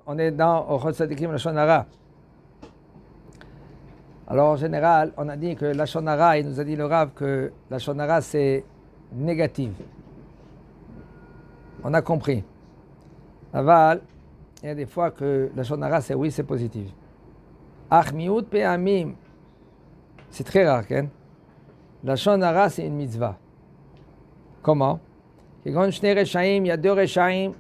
on est dans Orchot Tzadikim Lashon Hara. Alors en général, on a dit que Lashon Hara, il nous a dit le Rav que Lashon Hara c'est négatif. On a compris. Aval, il y a des fois que Lashon Hara c'est oui, c'est positif. Ach miut pe'amim, c'est très rare, hein? Lashon Hara c'est une mitzvah. Comment? Il y a deux Reshaim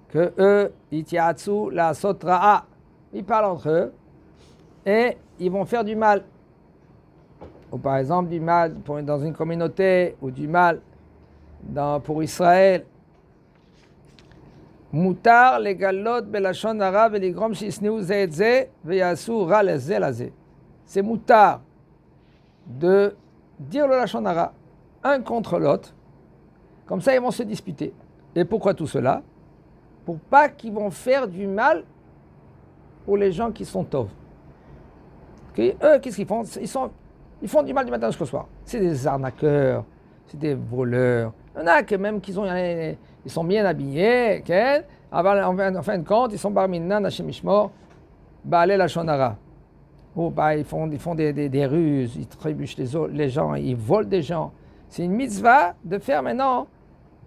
que eux, Itiatsu, la Sotra'a, ils parlent entre eux et ils vont faire du mal. Ou par exemple du mal dans une communauté ou du mal pour Israël. Mutar le galot belashon hara veligrom shisneu ze et ze veyasu ra leze laze. C'est mutar de dire le lashon hara un contre l'autre. Comme ça, ils vont se disputer. Et pourquoi tout cela? Pour pas qu'ils vont faire du mal pour les gens qui sont tov. Okay? Eux, qu'est-ce qu'ils font? Ils font du mal du matin jusqu'au soir. C'est des arnaqueurs, c'est des voleurs. Il y en a que même ils sont bien habillés. Okay? En fin de compte, ils sont bar minan, Hashem Mishmor, baalé lashon hara. Ou ils font des ruses, ils trébuchent les gens, ils volent des gens. C'est une mitzvah de faire maintenant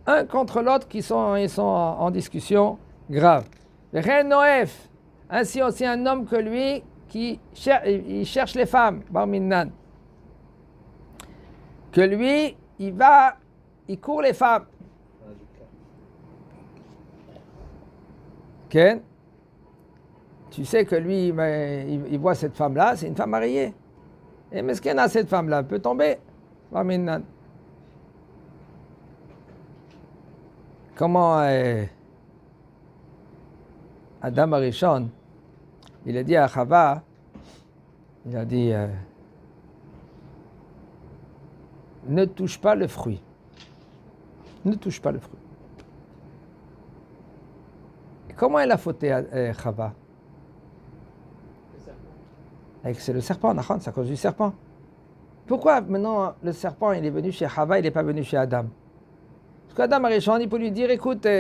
un contre l'autre ils sont en discussion grave. Ren Noef, ainsi aussi un homme que lui qui il cherche les femmes, bar minnan. Que lui, il court les femmes. Ken, tu sais que lui, il voit cette femme-là, c'est une femme mariée. Et mais ce qu'il y a cette femme-là peut tomber, bar minnan. Comment Adam Arishon, il a dit à Chava, il a dit ne touche pas le fruit. Ne touche pas le fruit. Et comment elle a fauté Chava? C'est le serpent, c'est à cause du serpent. Pourquoi maintenant le serpent il est venu chez Chava, il n'est pas venu chez Adam? Parce qu'Adam Arishon, il peut lui dire, écoute, va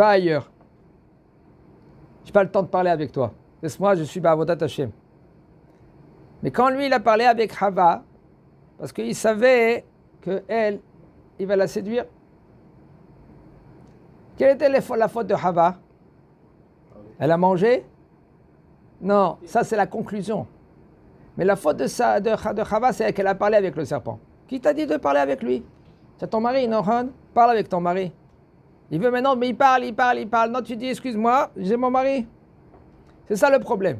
ailleurs. Je n'ai pas le temps de parler avec toi. Laisse-moi, je suis Ba'avodat Hashem. Mais quand lui, il a parlé avec Chava, parce qu'il savait qu'elle, il va la séduire. Quelle était la faute de Chava? Elle a mangé? Non, ça c'est la conclusion. Mais la faute de Chava, c'est qu'elle a parlé avec le serpent. Qui t'a dit de parler avec lui? C'est ton mari, non? Parle avec ton mari. Il veut maintenant, mais il parle. Non, tu dis, excuse-moi, j'ai mon mari. C'est ça le problème.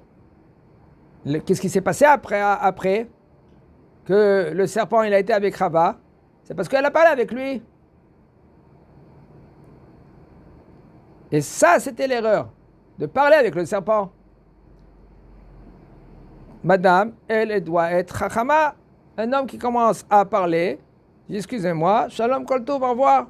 Qu'est-ce qui s'est passé après que le serpent il a été avec Chava? C'est parce qu'elle a parlé avec lui. Et ça, c'était l'erreur, de parler avec le serpent. Madame, elle doit être chachama. Un homme qui commence à parler, dit excusez-moi, shalom kol tov, au revoir.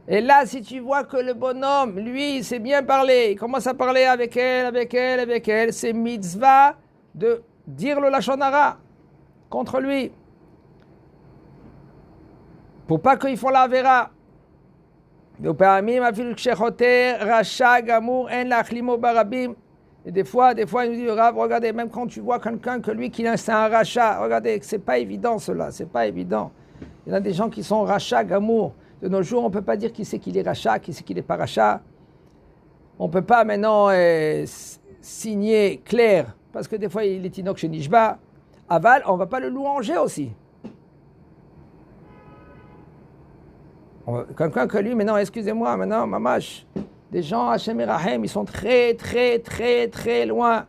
Et là, si tu vois que le bonhomme, lui, il sait bien parler, il commence à parler avec elle, c'est mitzvah de dire le lashon hara contre lui. Pour pas qu'ils font la avera. Et des fois, il nous dit, regardez, même quand tu vois quelqu'un que lui, c'est un rachat, regardez, c'est pas évident cela, c'est pas évident. Il y en a des gens qui sont rachat, gamour. De nos jours, on ne peut pas dire qui c'est qu'il est rachat, qui c'est qu'il n'est pas rachat. On ne peut pas maintenant signer clair, parce que des fois, il est inox chez Nishba. Aval, on ne va pas le louanger aussi. Quelqu'un que lui, maintenant, excusez-moi, maintenant, mamash, des gens, Hachem et Rahem, ils sont très, très, très, très loin.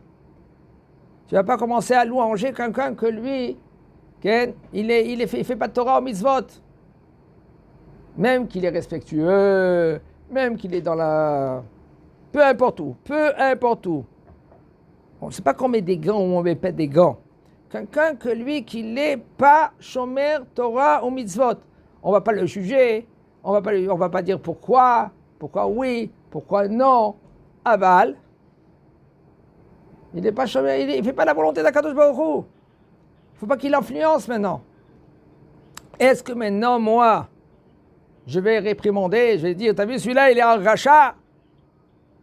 Tu ne vas pas commencer à louanger quelqu'un que lui, il fait pas de Torah au mitzvot. Même qu'il est respectueux, même qu'il est dans la... Peu importe où. Bon, c'est pas qu'on met des gants ou on met pas des gants. Quelqu'un que lui, qu'il n'est pas shomer Torah ou mitzvot. On va pas le juger, on va pas dire pourquoi oui, pourquoi non. Aval, il n'est pas shomer, il fait pas la volonté d'Akadosh Baruch Hu. Il faut pas qu'il influence maintenant. Est-ce que maintenant, moi, je vais réprimander, je vais dire, t'as vu celui-là, il est un rachat.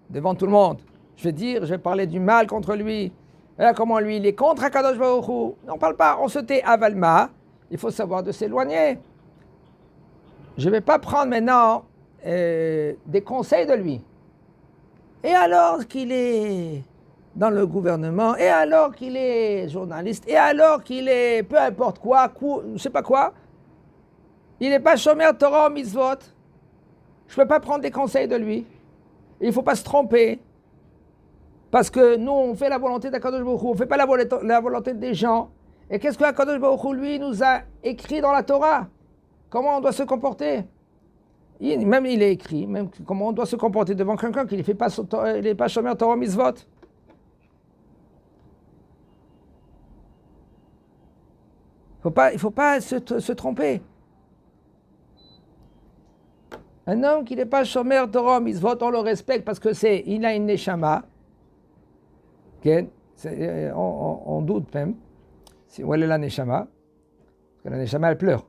devant tout le monde. Je vais parler du mal contre lui. Voilà comment lui, il est contre Akadosh Baruch Hu. On ne parle pas, on se tait avalma. Il faut savoir de s'éloigner. Je ne vais pas prendre maintenant des conseils de lui. Et alors qu'il est dans le gouvernement, et alors qu'il est journaliste, et alors qu'il est peu importe quoi, je ne sais pas quoi, il n'est pas shomer Torah ou mitzvot. Je ne peux pas prendre des conseils de lui. Il ne faut pas se tromper. Parce que nous, on fait la volonté d'Akadosh Baruch Hu, on ne fait pas la volonté des gens. Et qu'est-ce que Akadosh Baruch Hu, lui, nous a écrit dans la Torah? Comment on doit se comporter? Même il est écrit, même comment on doit se comporter devant quelqu'un qui n'est pas shomer Torah ou mitzvot. Il ne faut pas se tromper. Un homme qui n'est pas shomer Torah mitzvot, on le respecte parce que il a une neshama. On doute même où elle est la neshama. Parce que la neshama, elle pleure.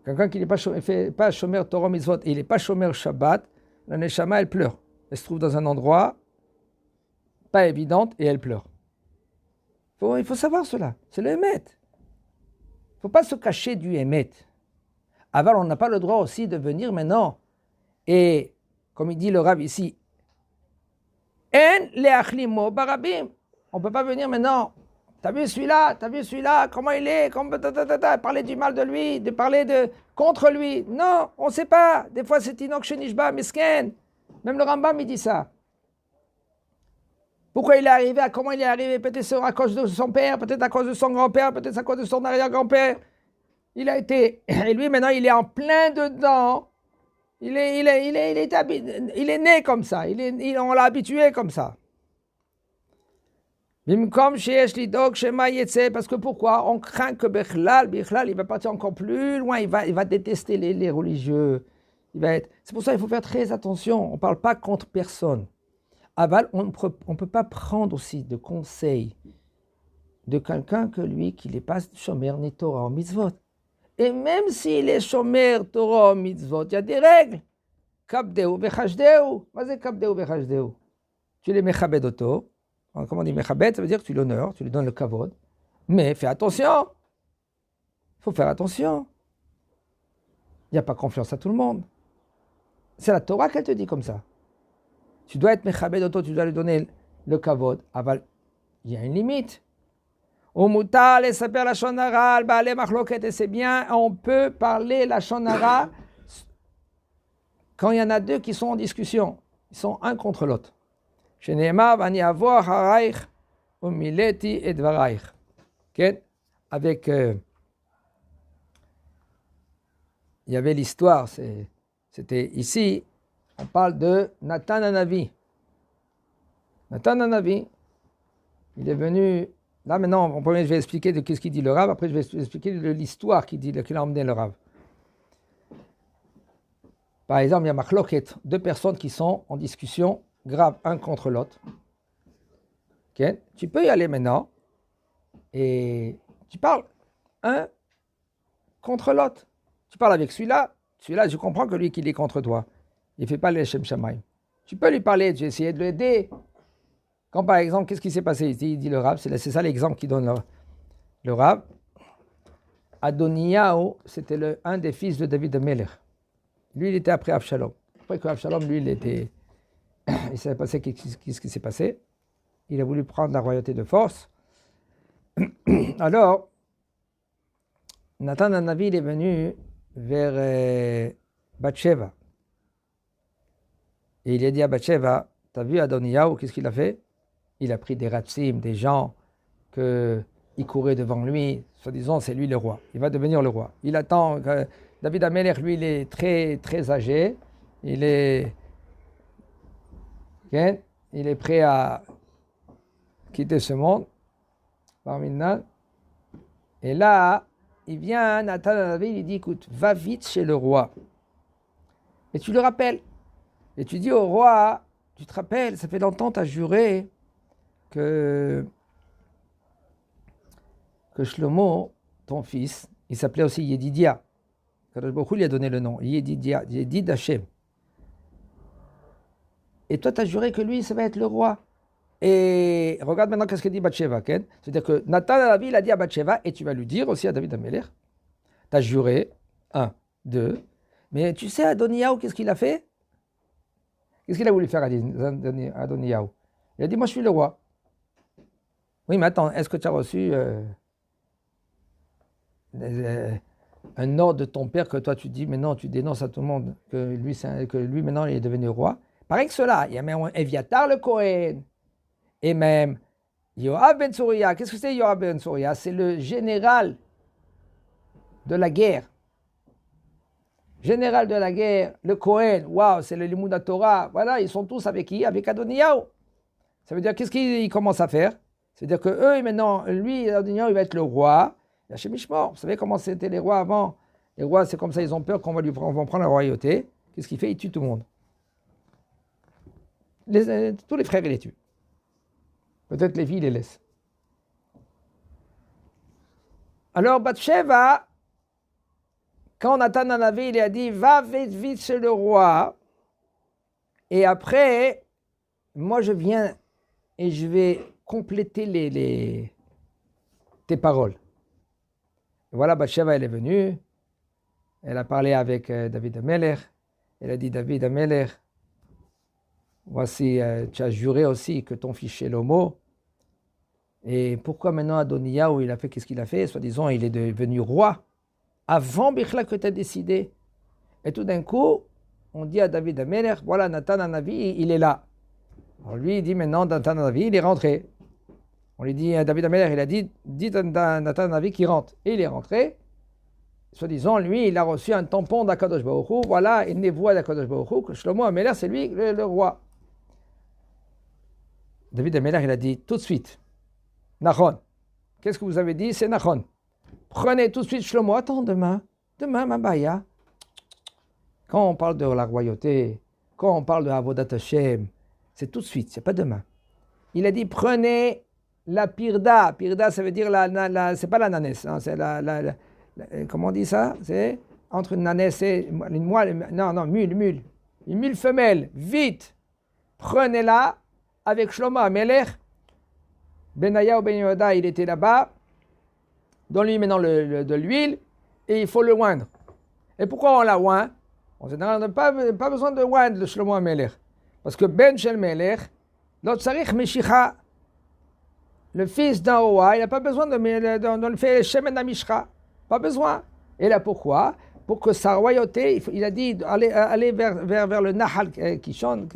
Quelqu'un qui n'est pas shomer Torah mitzvot et il n'est pas shomer Shabbat, la neshama, elle pleure. Elle se trouve dans un endroit pas évident et elle pleure. Il faut savoir cela. C'est le émet. Il ne faut pas se cacher du émet. Alors, on n'a pas le droit aussi de venir maintenant et, comme il dit le Rav ici, en leachlimo barabim. On ne peut pas venir maintenant. T'as vu celui-là, comment il est, parler du mal de lui, de parler contre lui. Non, on ne sait pas. Des fois, c'est Tinok Shenishba, Misken. Même le Rambam, il dit ça. Pourquoi il est arrivé, comment il est arrivé, peut-être à cause de son père, peut-être à cause de son grand-père, peut-être à cause de son arrière-grand-père. Il a été, et lui maintenant il est en plein dedans. Il est né comme ça. On l'a habitué comme ça. Parce que pourquoi? On craint que Bichlal, il va partir encore plus loin. Il va détester les religieux. C'est pour ça qu'il faut faire très attention. On ne parle pas contre personne. Aval, on ne peut pas prendre aussi de conseils de quelqu'un que lui, qui n'est pas shomer ni Torah ou mitzvot. Et même s'il est shomer Torah ou mitzvot, il y a des règles. Kabdeu vechashdeu. Qu'est-ce que kabdeu vechashdeu? Tu les mechabed auto. Comment on dit mechabed? Ça veut dire que tu l'honores, tu lui donnes le kavod. Mais fais attention. Il faut faire attention. Il n'y a pas confiance à tout le monde. C'est la Torah qu'elle te dit comme ça. Tu dois être mechabed auto, tu dois lui donner le kavod. Aval, il y a une limite. Au mutal et saper la shonara, al baale machloket, et c'est bien, on peut parler la shonara quand il y en a deux qui sont en discussion. Ils sont un contre l'autre. Chez Nehemar, vani avoir haraich, umileti et dvaraich. Avec, il y avait l'histoire, c'était ici, on parle de Nathan Hanavi. Nathan Hanavi, il est venu. Là maintenant, en premier, je vais expliquer de qu'est-ce qu'il dit le Rav. Après, je vais expliquer l'histoire qu'il a emmené le Rav. Par exemple, il y a machloket, deux personnes qui sont en discussion grave un contre l'autre. Okay. Tu peux y aller maintenant et tu parles un contre l'autre. Tu parles avec celui-là, je comprends que lui qu'il est contre toi. Il ne fait pas les Shem Shamaim. Tu peux lui parler, j'ai essayé de l'aider. Quand par exemple, qu'est-ce qui s'est passé? Il dit le Rav, c'est ça l'exemple qu'il donne le Rav. Adoniyahu, c'était un des fils de David de Melech. Lui, il était après Avshalom. Après que Avshalom, lui, il s'est passé qu'est-ce qui s'est passé? Il a voulu prendre la royauté de force. Alors, Nathan Hanavi, il est venu vers Bathsheba. Et il a dit à Bathsheba, t'as vu Adoniyahu, qu'est-ce qu'il a fait? Il a pris des ratsim, des gens qui couraient devant lui, soi-disant c'est lui le roi. Il va devenir le roi. Il attend, David Amelech, lui, il est très, très âgé. Il est prêt à quitter ce monde. Et là, il vient, Nathan Hanavi, il dit, écoute, va vite chez le roi. Et tu le rappelles. Et tu dis au roi, tu te rappelles, ça fait longtemps que tu as juré que Shlomo, ton fils, il s'appelait aussi Yedidia. Kadosh Baruch Hu lui a donné le nom, Yedidia, Yedid Hashem. Et toi, tu as juré que lui, ça va être le roi. Et regarde maintenant qu'est-ce que dit Bathsheba. C'est-à-dire que Nathan Hanavi, il a dit à Bathsheba, et tu vas lui dire aussi à David Améler, tu as juré, 1, 2, mais tu sais, Adoniyahu, qu'est-ce qu'il a fait? Qu'est-ce qu'il a voulu faire à Adoniyahu? Il a dit, moi je suis le roi. Oui, mais attends, est-ce que tu as reçu un ordre de ton père que toi tu dis, mais non, tu dénonces à tout le monde que lui maintenant il est devenu roi? Pareil que cela, il y a même Eviatar le Kohen, et même Yoav ben Tsouria. Qu'est-ce que c'est Yoav ben Tsouria? C'est le général de la guerre. Général de la guerre, le Kohen, waouh, c'est le Limoud Torah. Voilà, ils sont tous avec qui? Avec Adoniyahu. Ça veut dire, qu'est-ce qu'ils commencent à faire? C'est-à-dire que eux, maintenant, lui, Adoniyahu, il va être le roi. Hachem Mishmor. Vous savez comment c'était les rois avant? Les rois, c'est comme ça, ils ont peur qu'on va prendre la royauté. Qu'est-ce qu'il fait? Il tue tout le monde. Tous les frères, il les tue. Peut-être les filles, il les laisse. Alors, Bathsheba, quand Nathan Hanavi, il a dit, va vite chez le roi, et après, moi je viens et je vais compléter tes paroles. Et voilà, Bathsheba, elle est venue, elle a parlé avec David Améler, elle a dit, David Améler, voici, tu as juré aussi que ton fils Shlomo, et pourquoi maintenant Adoniyahu, il a fait qu'est-ce qu'il a fait? Soi-disant, il est devenu roi, avant Bichla que tu as décidé. Et tout d'un coup, on dit à David Améler, voilà, Nathan Hanavi, il est là. Alors lui, il dit maintenant, Nathan Hanavi, il est rentré. On lui dit, David Améler, il a dit Nathan Hanavi qu'il rentre. Et il est rentré. Soi-disant, lui, il a reçu un tampon d'Akadosh Baruch Hu, voilà, une névoie d'Akadosh Baruch Hu, que Shlomo Améler, c'est lui le roi. David Améler, il a dit tout de suite, Nachon. Qu'est-ce que vous avez dit? C'est Nachon. Prenez tout de suite Shlomo. Attends, demain, Mabaya. Quand on parle de la royauté, quand on parle de Avodat Hashem, c'est tout de suite, c'est pas demain. Il a dit, prenez la pirda. Pirda, ça veut dire c'est pas la nanès, hein, c'est comment on dit ça? C'est entre une nanès et une moelle, mule. Une mule femelle, vite. Prenez-la avec Shlomo Améler. Benaya ou Ben Yehoda, il était là-bas. Donne-lui maintenant de l'huile et il faut le oindre. Et pourquoi on la oint? En général, on n'a pas besoin de oindre le Shlomo Améler. Parce que Ben Shel Melech, l'autre Sarich Meshicha, le fils d'un roi, il n'a pas besoin de le faire Shemen Amishcha. Pas besoin. Et là pourquoi? Pour que sa royauté, il a dit aller vers le Nahal Kishon,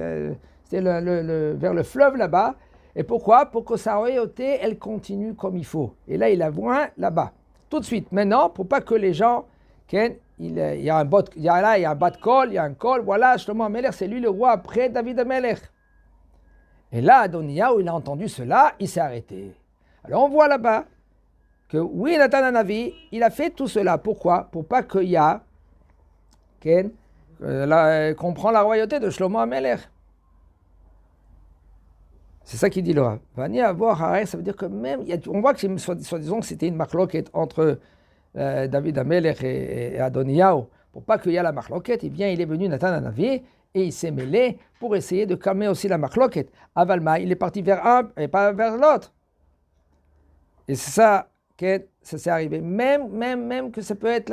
c'était vers le fleuve là-bas. Et pourquoi? Pour que sa royauté, elle continue comme il faut. Et là, il a voix là-bas. Tout de suite. Maintenant, pour pas que les gens, il y a un bas de col, il y a un col, voilà, Shlomo Améler, c'est lui le roi après David Améler. Et là, Adoniyahu, il a entendu cela, il s'est arrêté. Alors on voit là-bas que oui, Nathan Hanavi, il a fait tout cela. Pourquoi? Pour pas qu'il y a qu'on prend la royauté de Shlomo Améler. C'est ça qu'il dit le Rav. Vani avoir Harel, ça veut dire que même, on voit que soi-disant que c'était une marloquette entre David Améler et Adoniyahu. Pour pas qu'il y ait la marloquette, eh bien, il est venu Nathan Hanavi et il s'est mêlé pour essayer de calmer aussi la marloquette. Avalma, il est parti vers un et pas vers l'autre. Et c'est ça que ça s'est arrivé. Même que ça peut être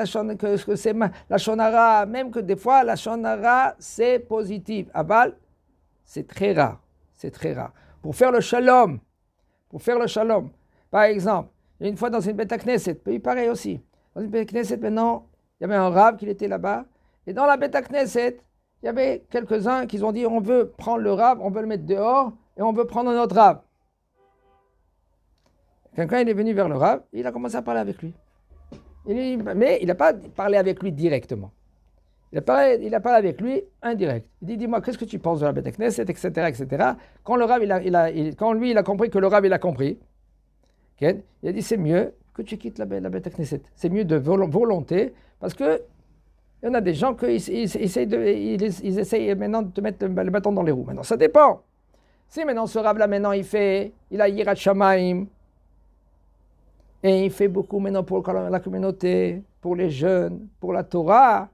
que c'est la shonara, même que des fois la shonara c'est positif. Aval, c'est très rare. C'est très rare. Pour faire le shalom, par exemple, une fois dans une Beth Knesset, puis pareil aussi, dans une Beth Knesset maintenant, il y avait un rave qui était là-bas, et dans la Beth Knesset, il y avait quelques-uns qui ont dit on veut prendre le rave, on veut le mettre dehors, et on veut prendre un autre rave. Quelqu'un il est venu vers le rave, il a commencé à parler avec lui. Mais il n'a pas parlé avec lui directement. Il a parlé avec lui indirect. Il dit, dis-moi, qu'est-ce que tu penses de la Beth Knesset, etc., etc. Quand le Rav, quand lui, il a compris que le Rav, il a compris, il a dit, c'est mieux que tu quittes la Beth Knesset. C'est mieux de volonté, parce que il y en a des gens qui ils essayent maintenant de te mettre le bâton dans les roues. Maintenant, ça dépend. Si maintenant ce Rav-là, maintenant, il a Yirat Shamaim, et il fait beaucoup maintenant pour la communauté, pour les jeunes, pour la Torah.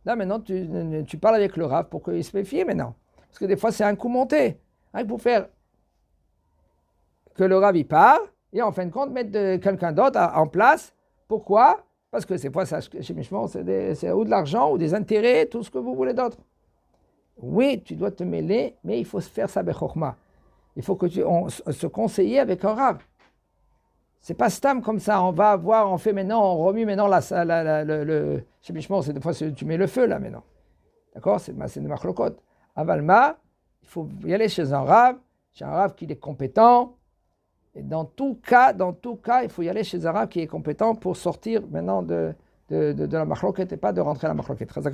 Là, maintenant, tu parles avec le Rav pour qu'il se méfie maintenant. Parce que des fois, c'est un coup monté. Hein, pour faire que le Rav, il part, et en fin de compte, mettre quelqu'un d'autre en place. Pourquoi? Parce que c'est fois, chez Mishmor, c'est ou de l'argent, ou des intérêts, tout ce que vous voulez d'autre. Oui, tu dois te mêler, mais il faut se faire ça bechokma. Il faut que se conseiller avec un Rav. C'est pas stam comme ça, on va voir, on fait maintenant, on remue maintenant chez Mishmor, c'est des fois, tu mets le feu là maintenant. D'accord? C'est de machlokot. Avalma, il faut y aller chez un Rav qui est compétent. Et dans tout cas, il faut y aller chez un Rav qui est compétent pour sortir maintenant de la machloket et pas de rentrer à la machloket. Très